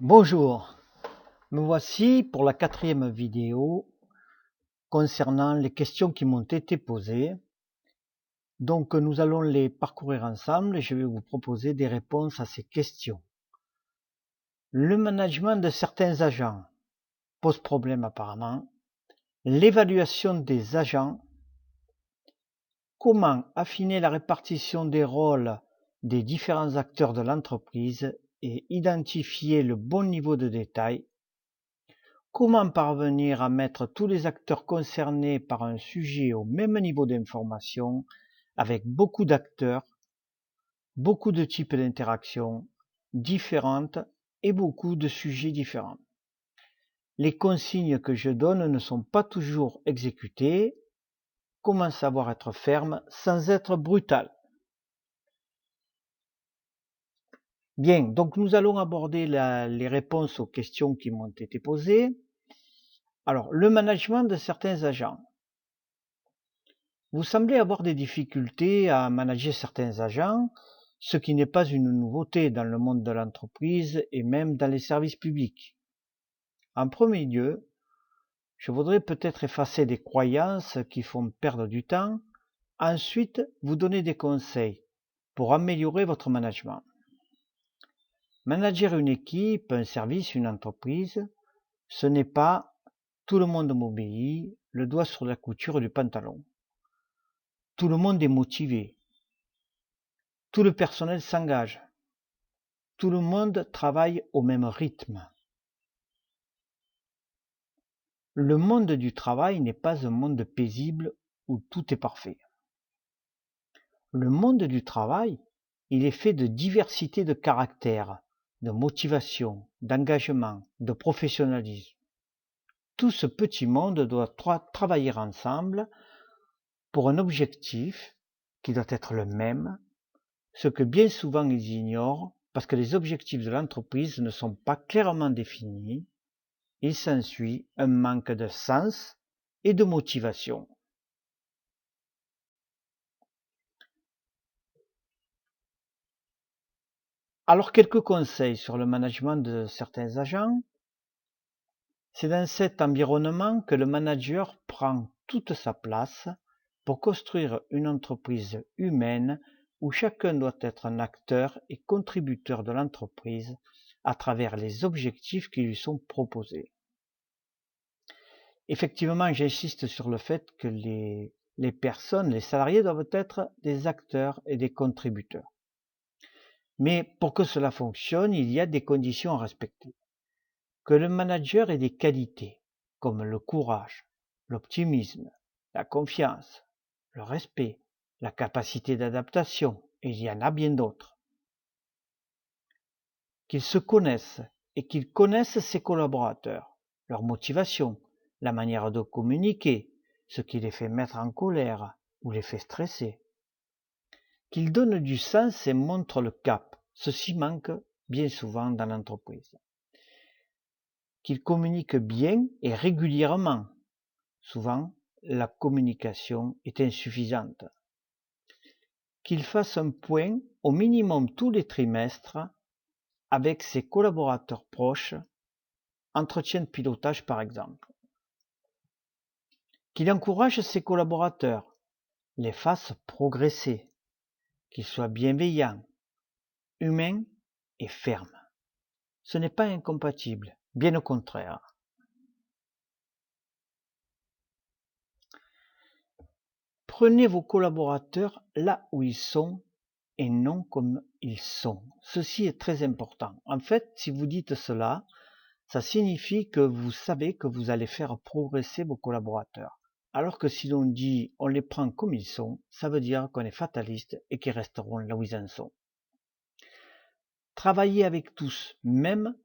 Bonjour, me voici pour la 4e vidéo concernant les questions qui m'ont été posées. Donc nous allons les parcourir ensemble et je vais vous proposer des réponses à ces questions. Le management de certains agents pose problème apparemment. L'évaluation des agents. Comment affiner la répartition des rôles des différents acteurs de l'entreprise et identifier le bon niveau de détail. Comment parvenir à mettre tous les acteurs concernés par un sujet au même niveau d'information, avec beaucoup d'acteurs, beaucoup de types d'interactions différentes et beaucoup de sujets différents. Les consignes que je donne ne sont pas toujours exécutées. Comment savoir être ferme sans être brutal? Bien, donc nous allons aborder les réponses aux questions qui m'ont été posées. Alors, le management de certains agents. Vous semblez avoir des difficultés à manager certains agents, ce qui n'est pas une nouveauté dans le monde de l'entreprise et même dans les services publics. En premier lieu, je voudrais peut-être effacer des croyances qui font perdre du temps. Ensuite, vous donner des conseils pour améliorer votre management. Manager une équipe, un service, une entreprise, ce n'est pas tout le monde m'obéit, le doigt sur la couture du pantalon. Tout le monde est motivé. Tout le personnel s'engage. Tout le monde travaille au même rythme. Le monde du travail n'est pas un monde paisible où tout est parfait. Le monde du travail, il est fait de diversité de caractères, de motivation, d'engagement, de professionnalisme. Tout ce petit monde doit travailler ensemble pour un objectif qui doit être le même, ce que bien souvent ils ignorent parce que les objectifs de l'entreprise ne sont pas clairement définis. Il s'ensuit un manque de sens et de motivation. Alors quelques conseils sur le management de certains agents. C'est dans cet environnement que le manager prend toute sa place pour construire une entreprise humaine où chacun doit être un acteur et contributeur de l'entreprise à travers les objectifs qui lui sont proposés. Effectivement, j'insiste sur le fait que les personnes, les salariés doivent être des acteurs et des contributeurs. Mais pour que cela fonctionne, il y a des conditions à respecter. Que le manager ait des qualités, comme le courage, l'optimisme, la confiance, le respect, la capacité d'adaptation, et il y en a bien d'autres. Qu'il se connaisse et qu'il connaisse ses collaborateurs, leur motivation, la manière de communiquer, ce qui les fait mettre en colère ou les fait stresser. Qu'il donne du sens et montre le cap. Ceci manque bien souvent dans l'entreprise. Qu'il communique bien et régulièrement. Souvent, la communication est insuffisante. Qu'il fasse un point au minimum tous les trimestres avec ses collaborateurs proches, entretien de pilotage par exemple. Qu'il encourage ses collaborateurs, les fasse progresser, qu'il soit bienveillant, humain et ferme. Ce n'est pas incompatible, bien au contraire. Prenez vos collaborateurs là où ils sont et non comme ils sont. Ceci est très important. En fait, si vous dites cela, ça signifie que vous savez que vous allez faire progresser vos collaborateurs. Alors que si l'on dit on les prend comme ils sont, ça veut dire qu'on est fataliste et qu'ils resteront là où ils en sont. Travaillez avec tous, même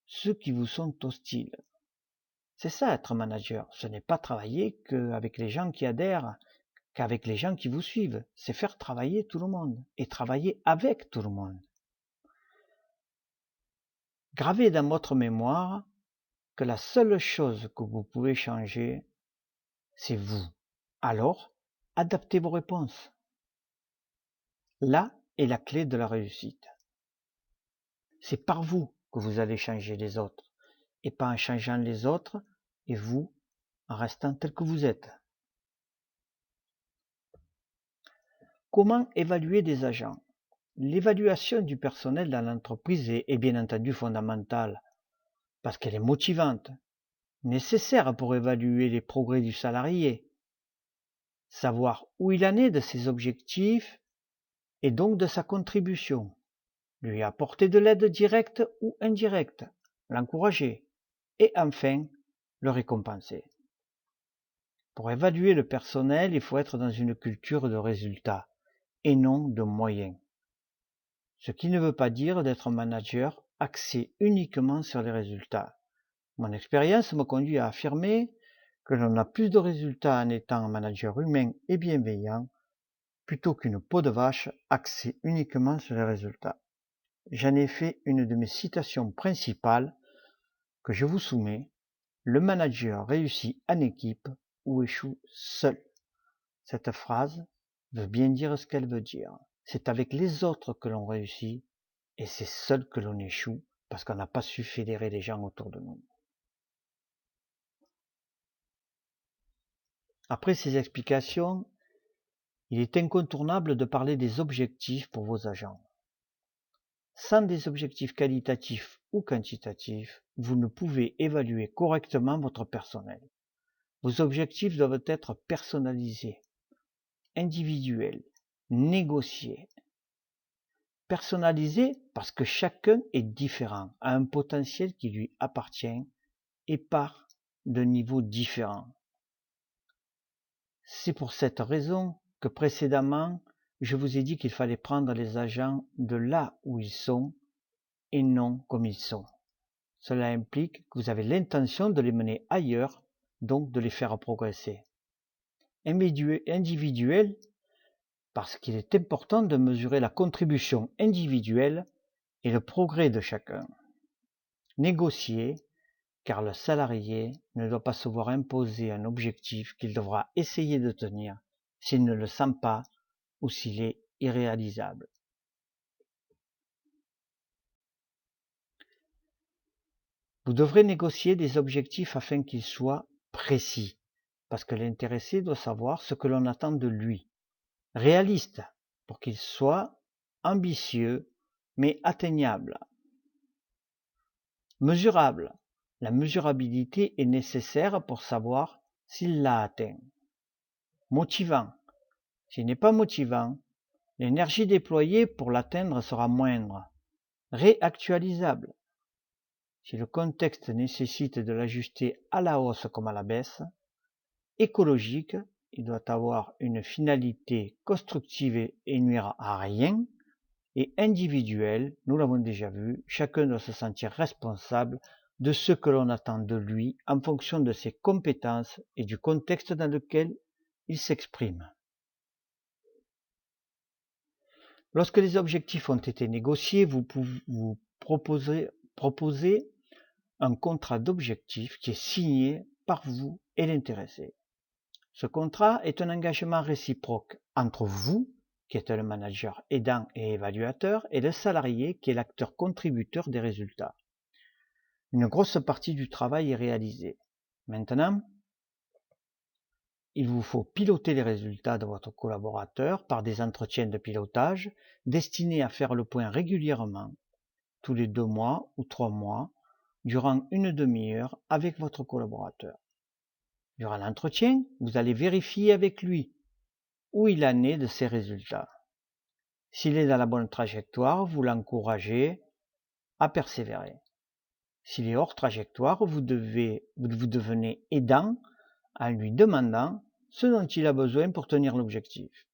ceux qui vous sont hostiles. C'est ça être manager. Ce n'est pas travailler qu'avec les gens qui adhèrent, qu'avec les gens qui vous suivent. C'est faire travailler tout le monde et travailler avec tout le monde. Gravez dans votre mémoire que la seule chose que vous pouvez changer, c'est vous. Alors, adaptez vos réponses. Là est la clé de la réussite. C'est par vous que vous allez changer les autres, et pas en changeant les autres et vous en restant tel que vous êtes. Comment évaluer des agents? L'évaluation du personnel dans l'entreprise est bien entendu fondamentale parce qu'elle est motivante, nécessaire pour évaluer les progrès du salarié, savoir où il en est de ses objectifs et donc de sa contribution, lui apporter de l'aide directe ou indirecte, l'encourager et enfin le récompenser. Pour évaluer le personnel, il faut être dans une culture de résultats et non de moyens. Ce qui ne veut pas dire d'être un manager axé uniquement sur les résultats. Mon expérience me conduit à affirmer que l'on a plus de résultats en étant un manager humain et bienveillant plutôt qu'une peau de vache axée uniquement sur les résultats. J'en ai fait une de mes citations principales que je vous soumets. Le manager réussit en équipe ou échoue seul. Cette phrase veut bien dire ce qu'elle veut dire. C'est avec les autres que l'on réussit et c'est seul que l'on échoue parce qu'on n'a pas su fédérer les gens autour de nous. Après ces explications, il est incontournable de parler des objectifs pour vos agents. Sans des objectifs qualitatifs ou quantitatifs, vous ne pouvez évaluer correctement votre personnel. Vos objectifs doivent être personnalisés, individuels, négociés. Personnalisés parce que chacun est différent, a un potentiel qui lui appartient et part de niveaux différents. C'est pour cette raison que précédemment, je vous ai dit qu'il fallait prendre les agents de là où ils sont et non comme ils sont. Cela implique que vous avez l'intention de les mener ailleurs, donc de les faire progresser. Individuel, parce qu'il est important de mesurer la contribution individuelle et le progrès de chacun. Négocier, car le salarié ne doit pas se voir imposer un objectif qu'il devra essayer de tenir s'il ne le sent pas ou s'il est irréalisable. Vous devrez négocier des objectifs afin qu'ils soient précis, parce que l'intéressé doit savoir ce que l'on attend de lui. Réaliste, pour qu'il soit ambitieux, mais atteignable. Mesurable. La mesurabilité est nécessaire pour savoir s'il l'a atteint. Motivant. S'il n'est pas motivant, l'énergie déployée pour l'atteindre sera moindre. Réactualisable. Si le contexte nécessite de l'ajuster à la hausse comme à la baisse. Écologique, il doit avoir une finalité constructive et nuire à rien. Et individuel, nous l'avons déjà vu, chacun doit se sentir responsable de ce que l'on attend de lui en fonction de ses compétences et du contexte dans lequel il s'exprime. Lorsque les objectifs ont été négociés, vous proposez un contrat d'objectifs qui est signé par vous et l'intéressé. Ce contrat est un engagement réciproque entre vous, qui êtes le manager aidant et évaluateur, et le salarié, qui est l'acteur contributeur des résultats. Une grosse partie du travail est réalisée. Maintenant, il vous faut piloter les résultats de votre collaborateur par des entretiens de pilotage destinés à faire le point régulièrement, tous les 2 mois ou 3 mois, durant une demi-heure avec votre collaborateur. Durant l'entretien, vous allez vérifier avec lui où il en est de ses résultats. S'il est dans la bonne trajectoire, vous l'encouragez à persévérer. S'il est hors trajectoire, vous devenez aidant en lui demandant ce dont il a besoin pour tenir l'objectif.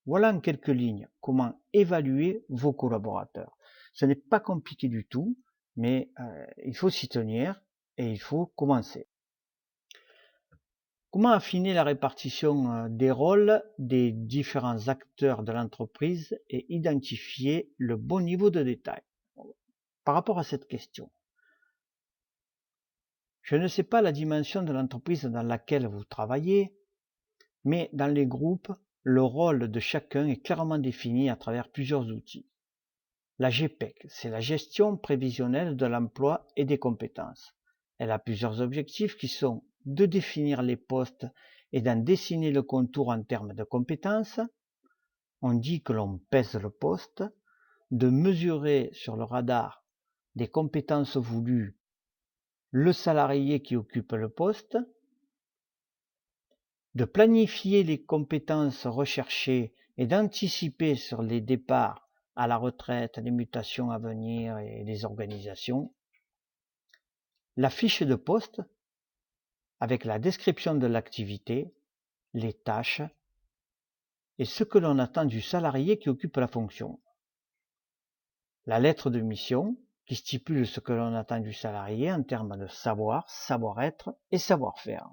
Voilà en quelques lignes comment évaluer vos collaborateurs. Ce n'est pas compliqué du tout, mais il faut s'y tenir et il faut commencer. Comment affiner la répartition des rôles des différents acteurs de l'entreprise et identifier le bon niveau de détail? Par rapport à cette question, je ne sais pas la dimension de l'entreprise dans laquelle vous travaillez, mais dans les groupes, le rôle de chacun est clairement défini à travers plusieurs outils. La GPEC, c'est la gestion prévisionnelle de l'emploi et des compétences. Elle a plusieurs objectifs qui sont de définir les postes et d'en dessiner le contour en termes de compétences. On dit que l'on pèse le poste, de mesurer sur le radar des compétences voulues le salarié qui occupe le poste, de planifier les compétences recherchées et d'anticiper sur les départs à la retraite, les mutations à venir et les organisations. La fiche de poste avec la description de l'activité, les tâches et ce que l'on attend du salarié qui occupe la fonction. La lettre de mission qui stipule ce que l'on attend du salarié en termes de savoir, savoir-être et savoir-faire.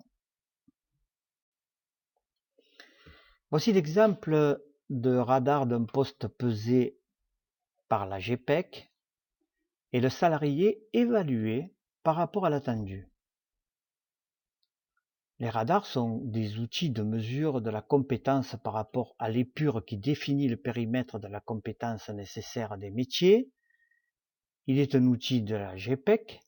Voici l'exemple de radar d'un poste pesé par la GPEC et le salarié évalué par rapport à l'attendu. Les radars sont des outils de mesure de la compétence par rapport à l'épure qui définit le périmètre de la compétence nécessaire des métiers. Il est un outil de la GPEC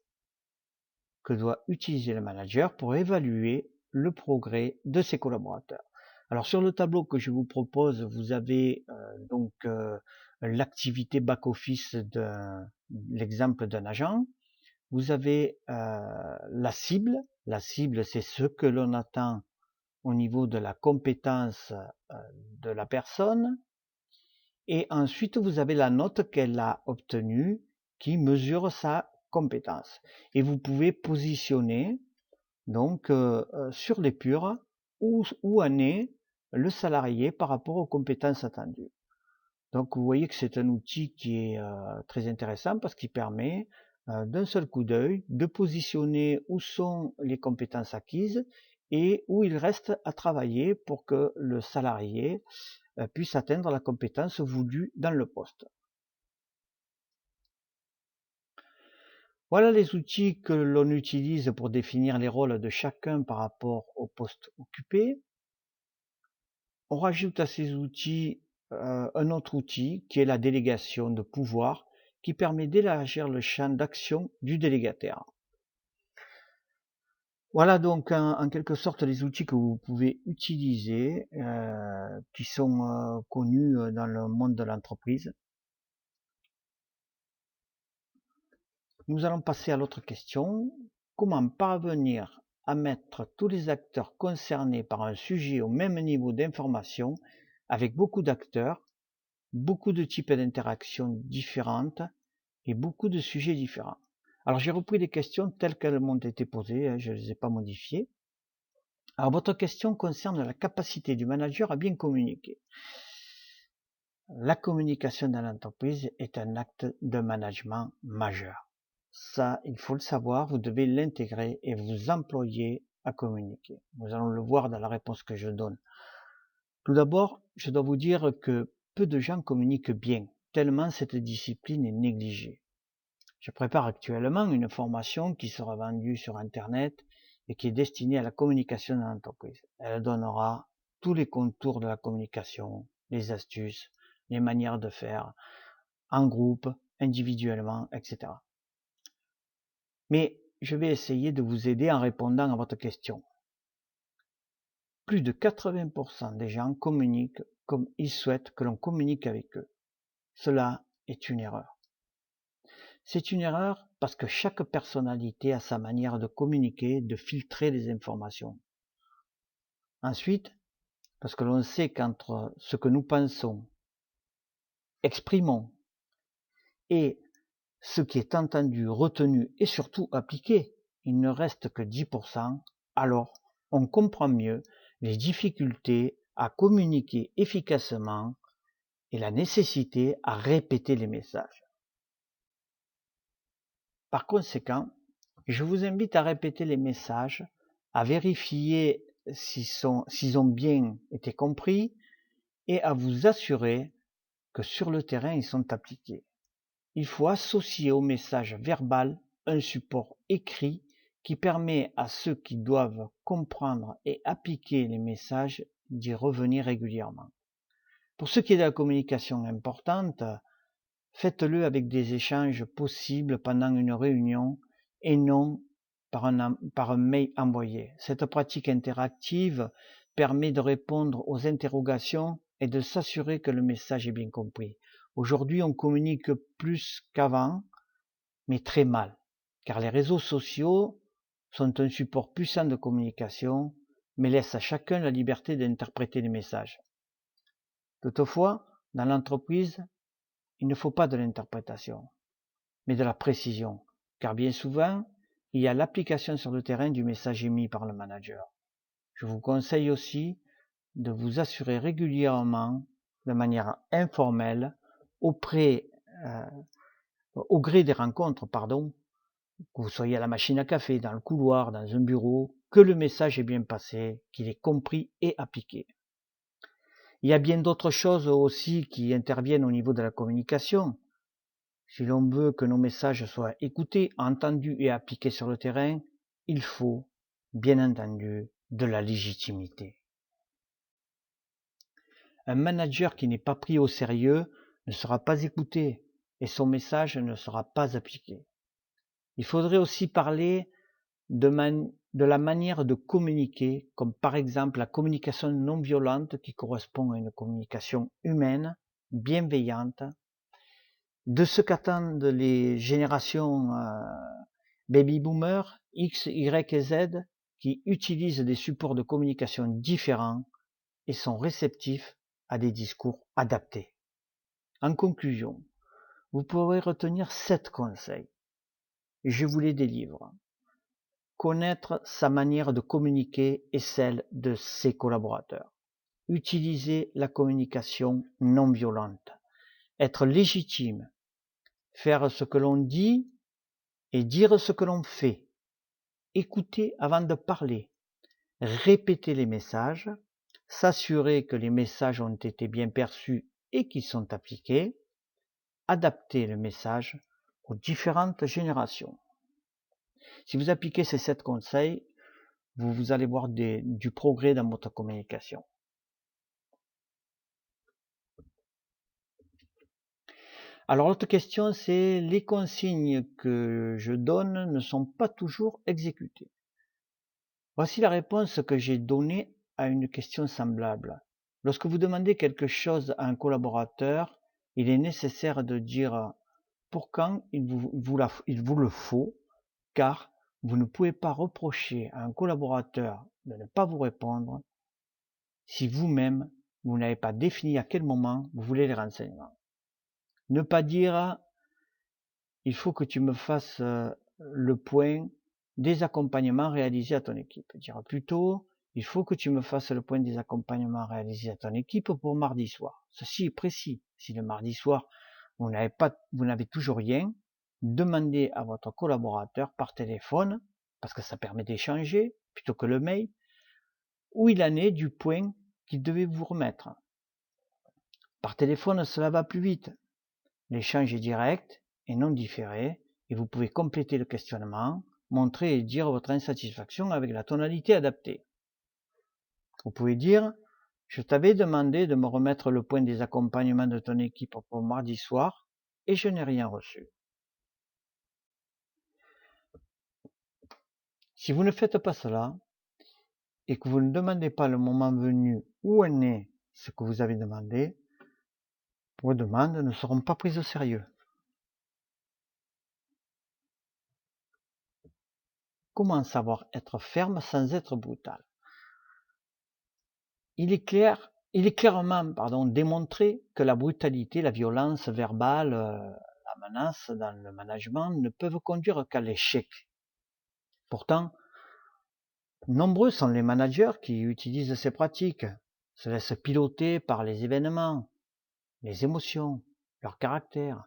que doit utiliser le manager pour évaluer le progrès de ses collaborateurs. Alors sur le tableau que je vous propose, vous avez l'activité back-office de l'exemple d'un agent. Vous avez la cible. La cible, c'est ce que l'on attend au niveau de la compétence de la personne. Et ensuite, vous avez la note qu'elle a obtenue qui mesure sa compétence. Et vous pouvez positionner donc sur l'épure où en est le salarié par rapport aux compétences attendues. Donc vous voyez que c'est un outil qui est très intéressant parce qu'il permet d'un seul coup d'œil de positionner où sont les compétences acquises et où il reste à travailler pour que le salarié puisse atteindre la compétence voulue dans le poste. Voilà les outils que l'on utilise pour définir les rôles de chacun par rapport au poste occupé. On rajoute à ces outils un autre outil qui est la délégation de pouvoir qui permet d'élargir le champ d'action du délégataire. Voilà donc en quelque sorte les outils que vous pouvez utiliser qui sont connus dans le monde de l'entreprise. Nous allons passer à l'autre question. Comment parvenir à mettre tous les acteurs concernés par un sujet au même niveau d'information avec beaucoup d'acteurs, beaucoup de types d'interactions différentes et beaucoup de sujets différents. Alors j'ai repris les questions telles qu'elles m'ont été posées, je ne les ai pas modifiées. Alors votre question concerne la capacité du manager à bien communiquer. La communication dans l'entreprise est un acte de management majeur. Ça, il faut le savoir, vous devez l'intégrer et vous employer à communiquer. Nous allons le voir dans la réponse que je donne. Tout d'abord, je dois vous dire que peu de gens communiquent bien, tellement cette discipline est négligée. Je prépare actuellement une formation qui sera vendue sur Internet et qui est destinée à la communication dans l'entreprise. Elle donnera tous les contours de la communication, les astuces, les manières de faire, en groupe, individuellement, etc. Mais je vais essayer de vous aider en répondant à votre question. Plus de 80% des gens communiquent comme ils souhaitent que l'on communique avec eux. Cela est une erreur. C'est une erreur parce que chaque personnalité a sa manière de communiquer, de filtrer les informations. Ensuite, parce que l'on sait qu'entre ce que nous pensons, exprimons et ce qui est entendu, retenu et surtout appliqué, il ne reste que 10%, alors on comprend mieux les difficultés à communiquer efficacement et la nécessité à répéter les messages. Par conséquent, je vous invite à répéter les messages, à vérifier s'ils ont bien été compris et à vous assurer que sur le terrain ils sont appliqués. Il faut associer au message verbal un support écrit qui permet à ceux qui doivent comprendre et appliquer les messages d'y revenir régulièrement. Pour ce qui est de la communication importante, Faites-le avec des échanges possibles pendant une réunion et non par un mail envoyé. Cette pratique interactive permet de répondre aux interrogations et de s'assurer que le message est bien compris. Aujourd'hui, on communique plus qu'avant, mais très mal, car les réseaux sociaux sont un support puissant de communication, mais laissent à chacun la liberté d'interpréter les messages. Toutefois, dans l'entreprise, il ne faut pas de l'interprétation, mais de la précision, car bien souvent, il y a l'application sur le terrain du message émis par le manager. Je vous conseille aussi de vous assurer régulièrement, de manière informelle, au gré des rencontres, que vous soyez à la machine à café, dans le couloir, dans un bureau, que le message est bien passé, qu'il est compris et appliqué. Il y a bien d'autres choses aussi qui interviennent au niveau de la communication. Si l'on veut que nos messages soient écoutés, entendus et appliqués sur le terrain, il faut, bien entendu, de la légitimité. Un manager qui n'est pas pris au sérieux ne sera pas écouté et son message ne sera pas appliqué. Il faudrait aussi parler de la manière de communiquer, comme par exemple la communication non violente qui correspond à une communication humaine, bienveillante, de ce qu'attendent les générations baby boomers, X, Y et Z, qui utilisent des supports de communication différents et sont réceptifs à des discours adaptés. En conclusion, vous pourrez retenir 7 conseils. Je vous les délivre. Connaître sa manière de communiquer et celle de ses collaborateurs. Utiliser la communication non violente. Être légitime. Faire ce que l'on dit et dire ce que l'on fait. Écouter avant de parler. Répéter les messages. S'assurer que les messages ont été bien perçus et qu'ils sont appliqués. Adapter le message aux différentes générations. Si vous appliquez ces 7 conseils, vous allez voir du progrès dans votre communication. Alors l'autre question, c'est les consignes que je donne ne sont pas toujours exécutées. Voici la réponse que j'ai donnée à une question semblable. Lorsque vous demandez quelque chose à un collaborateur, il est nécessaire de dire pour quand il vous le faut, car vous ne pouvez pas reprocher à un collaborateur de ne pas vous répondre si vous-même, vous n'avez pas défini à quel moment vous voulez les renseignements. Ne pas dire il faut que tu me fasses le point des accompagnements réalisés à ton équipe. Dire plutôt il faut que tu me fasses le point des accompagnements réalisés à ton équipe pour mardi soir. Ceci est précis. Si le mardi soir, vous n'avez toujours rien, demandez à votre collaborateur par téléphone, parce que ça permet d'échanger, plutôt que le mail, où il en est du point qu'il devait vous remettre. Par téléphone, cela va plus vite. L'échange est direct et non différé, et vous pouvez compléter le questionnement, montrer et dire votre insatisfaction avec la tonalité adaptée. Vous pouvez dire « Je t'avais demandé de me remettre le point des accompagnements de ton équipe pour mardi soir et je n'ai rien reçu. » Si vous ne faites pas cela et que vous ne demandez pas le moment venu où en est ce que vous avez demandé, vos demandes ne seront pas prises au sérieux. Comment savoir être ferme sans être brutal? Il est clairement démontré que la brutalité, la violence verbale, la menace dans le management ne peuvent conduire qu'à l'échec. Pourtant, nombreux sont les managers qui utilisent ces pratiques, se laissent piloter par les événements, les émotions, leur caractère.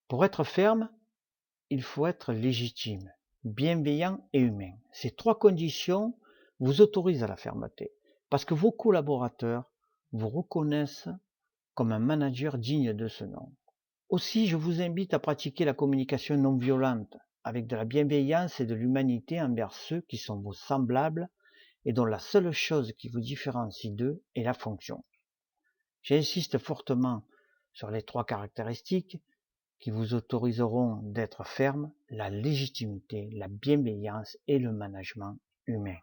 Pour être ferme, il faut être légitime, bienveillant et humain. Ces 3 conditions vous autorisent à la fermeté, parce que vos collaborateurs vous reconnaissent comme un manager digne de ce nom. Aussi, je vous invite à pratiquer la communication non violente, avec de la bienveillance et de l'humanité envers ceux qui sont vos semblables et dont la seule chose qui vous différencie d'eux est la fonction. J'insiste fortement sur les 3 caractéristiques qui vous autoriseront d'être ferme: la légitimité, la bienveillance et le management humain.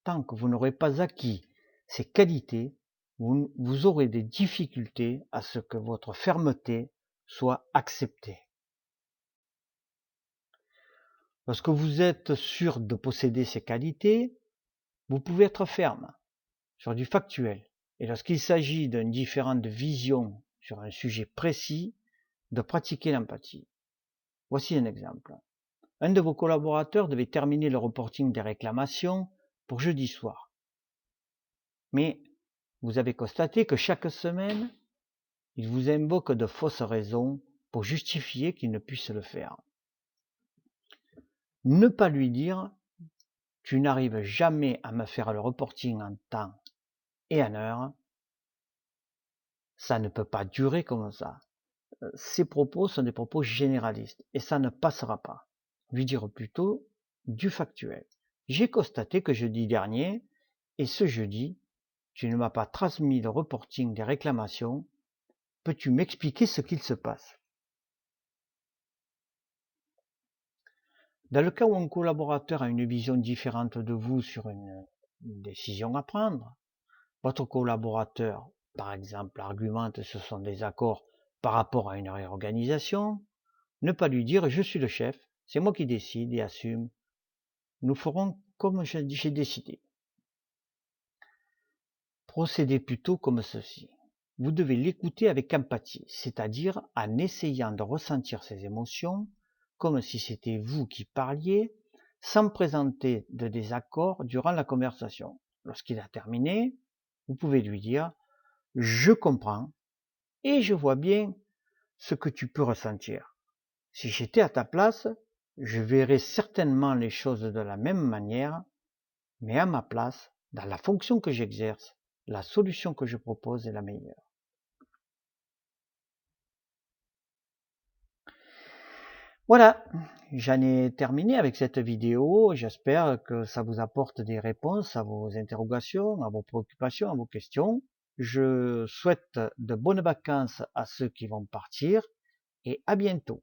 Tant que vous n'aurez pas acquis ces qualités, vous aurez des difficultés à ce que votre fermeté soit acceptée. Lorsque vous êtes sûr de posséder ces qualités, vous pouvez être ferme sur du factuel. Et lorsqu'il s'agit d'une différente vision sur un sujet précis, de pratiquer l'empathie. Voici un exemple. Un de vos collaborateurs devait terminer le reporting des réclamations pour jeudi soir. Mais vous avez constaté que chaque semaine, il vous invoque de fausses raisons pour justifier qu'il ne puisse le faire. Ne pas lui dire « tu n'arrives jamais à me faire le reporting en temps et en heure », ça ne peut pas durer comme ça. Ces propos sont des propos généralistes et ça ne passera pas. Lui dire plutôt du factuel. J'ai constaté que jeudi dernier et ce jeudi, tu ne m'as pas transmis le reporting des réclamations. Peux-tu m'expliquer ce qu'il se passe? Dans le cas où un collaborateur a une vision différente de vous sur une décision à prendre, votre collaborateur, par exemple, argumente sur son désaccord par rapport à une réorganisation, ne pas lui dire « je suis le chef, c'est moi qui décide et assume, nous ferons comme j'ai décidé ». Procédez plutôt comme ceci. Vous devez l'écouter avec empathie, c'est-à-dire en essayant de ressentir ses émotions comme si c'était vous qui parliez, sans présenter de désaccord durant la conversation. Lorsqu'il a terminé, vous pouvez lui dire « je comprends et je vois bien ce que tu peux ressentir. Si j'étais à ta place, je verrais certainement les choses de la même manière, mais à ma place, dans la fonction que j'exerce, la solution que je propose est la meilleure. » Voilà, j'en ai terminé avec cette vidéo. J'espère que ça vous apporte des réponses à vos interrogations, à vos préoccupations, à vos questions. Je souhaite de bonnes vacances à ceux qui vont partir et à bientôt.